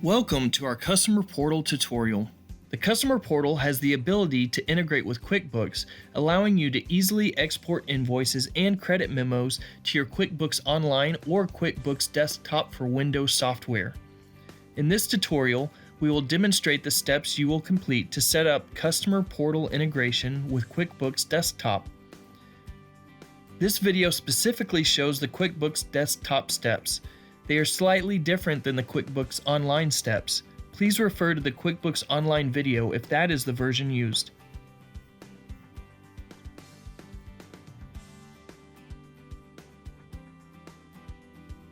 Welcome to our Customer Portal tutorial. The Customer Portal has the ability to integrate with QuickBooks, allowing you to easily export invoices and credit memos to your QuickBooks Online or QuickBooks Desktop for Windows software. In this tutorial, we will demonstrate the steps you will complete to set up Customer Portal integration with QuickBooks Desktop. This video specifically shows the QuickBooks Desktop steps. They are slightly different than the QuickBooks Online steps. Please refer to the QuickBooks Online video if that is the version used.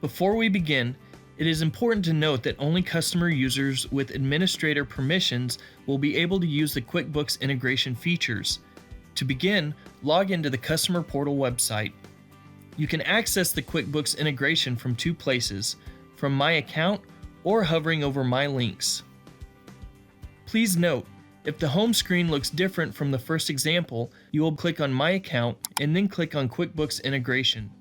Before we begin, it is important to note that only customer users with administrator permissions will be able to use the QuickBooks integration features. To begin, log into the Customer Portal website. You can access the QuickBooks integration from two places, from My Account or hovering over My Links. Please note, if the home screen looks different from the first example, you will click on My Account and then click on QuickBooks Integration.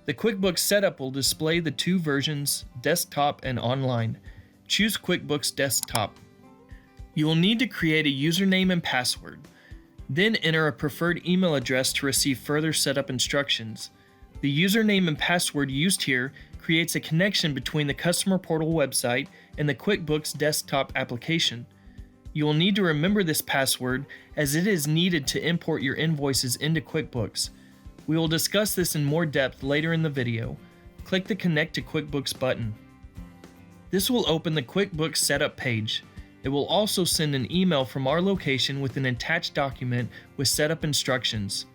The QuickBooks setup will display the two versions, Desktop and Online. Choose QuickBooks Desktop. You will need to create a username and password. Then enter a preferred email address to receive further setup instructions. The username and password used here creates a connection between the Customer Portal website and the QuickBooks Desktop application. You will need to remember this password as it is needed to import your invoices into QuickBooks. We will discuss this in more depth later in the video. Click the Connect to QuickBooks button. This will open the QuickBooks Setup page. It will also send an email from our location with an attached document with setup instructions.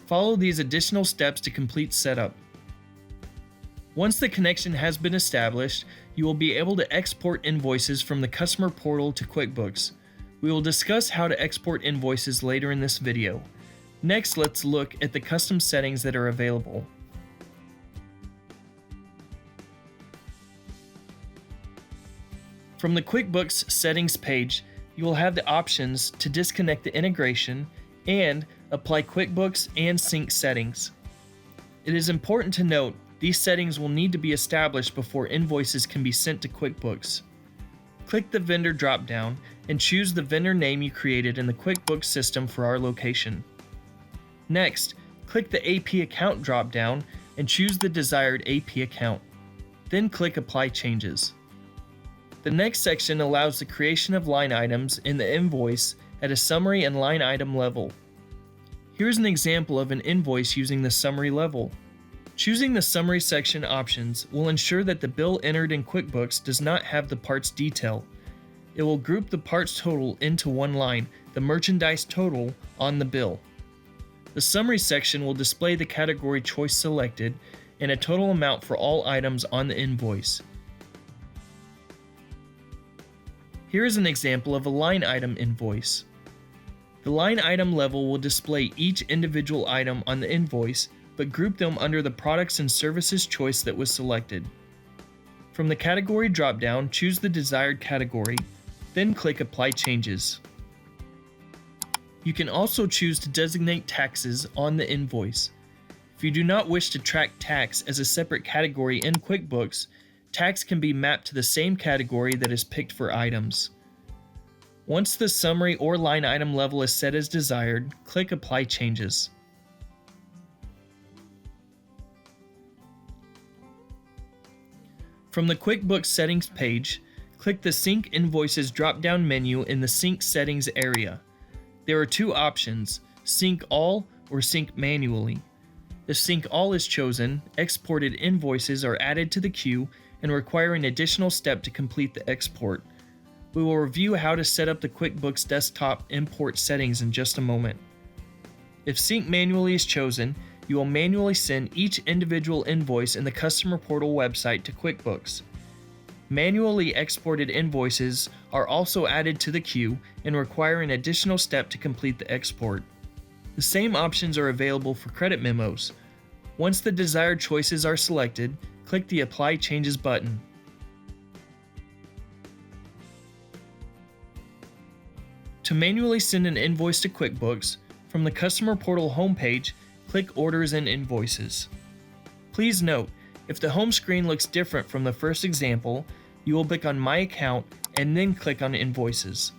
Follow these additional steps to complete setup. Once the connection has been established, you will be able to export invoices from the Customer Portal to QuickBooks. We will discuss how to export invoices later in this video. Next, let's look at the custom settings that are available. From the QuickBooks Settings page, you will have the options to disconnect the integration and apply QuickBooks and Sync settings. It is important to note these settings will need to be established before invoices can be sent to QuickBooks. Click the Vendor drop-down and choose the vendor name you created in the QuickBooks system for our location. Next, click the AP Account drop-down and choose the desired AP account. Then click Apply Changes. The next section allows the creation of line items in the invoice at a summary and line item level. Here's an example of an invoice using the summary level. Choosing the summary section options will ensure that the bill entered in QuickBooks does not have the parts detail. It will group the parts total into one line, the merchandise total, on the bill. The summary section will display the category choice selected and a total amount for all items on the invoice. Here is an example of a line item invoice. The line item level will display each individual item on the invoice, but group them under the products and services choice that was selected. From the category drop-down, choose the desired category, then click Apply Changes. You can also choose to designate taxes on the invoice. If you do not wish to track tax as a separate category in QuickBooks, tax can be mapped to the same category that is picked for items. Once the summary or line item level is set as desired, click Apply Changes. From the QuickBooks Settings page, click the Sync Invoices drop-down menu in the Sync Settings area. There are two options, Sync All or Sync Manually. If Sync All is chosen, exported invoices are added to the queue and require an additional step to complete the export. We will review how to set up the QuickBooks Desktop import settings in just a moment. If Sync Manually is chosen, you will manually send each individual invoice in the Customer Portal website to QuickBooks. Manually exported invoices are also added to the queue and require an additional step to complete the export. The same options are available for credit memos. Once the desired choices are selected, click the Apply Changes button. To manually send an invoice to QuickBooks, from the Customer Portal homepage, click Orders and Invoices. Please note, If the home screen looks different from the first example, you will click on My Account and then click on Invoices.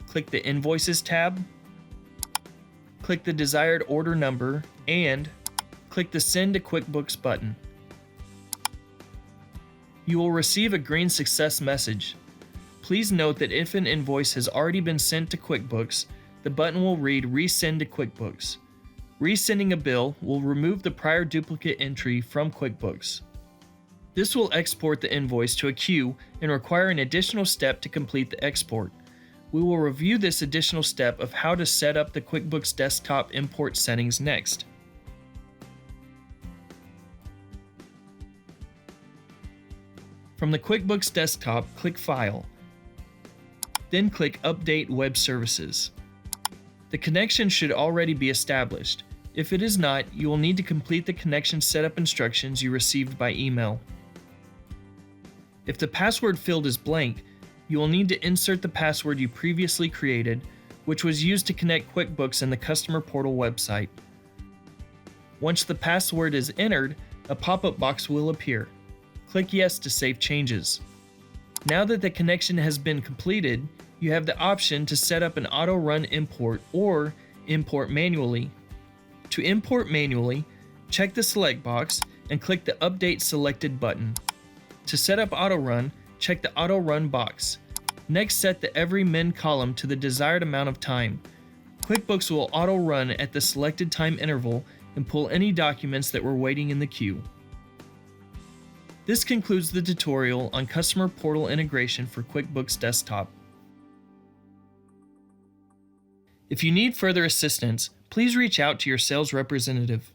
Click the Invoices tab, click the desired order number, and click the Send to QuickBooks button. You will receive a green success message. Please note that if an invoice has already been sent to QuickBooks, the button will read Resend to QuickBooks. Resending a bill will remove the prior duplicate entry from QuickBooks. This will export the invoice to a queue and require an additional step to complete the export. We will review this additional step of how to set up the QuickBooks Desktop import settings next. From the QuickBooks Desktop, click File. Then click Update Web Services. The connection should already be established. If it is not, you will need to complete the connection setup instructions you received by email. If the password field is blank, you will need to insert the password you previously created, which was used to connect QuickBooks and the Customer Portal website. Once the password is entered, a pop-up box will appear. Click Yes to save changes. Now that the connection has been completed, you have the option to set up an auto-run import or import manually. To import manually, check the select box and click the Update Selected button. To set up auto-run, check the Auto Run box. Next, set the Every Min column to the desired amount of time. QuickBooks will auto run at the selected time interval and pull any documents that were waiting in the queue. This concludes the tutorial on Customer Portal integration for QuickBooks Desktop. If you need further assistance, please reach out to your sales representative.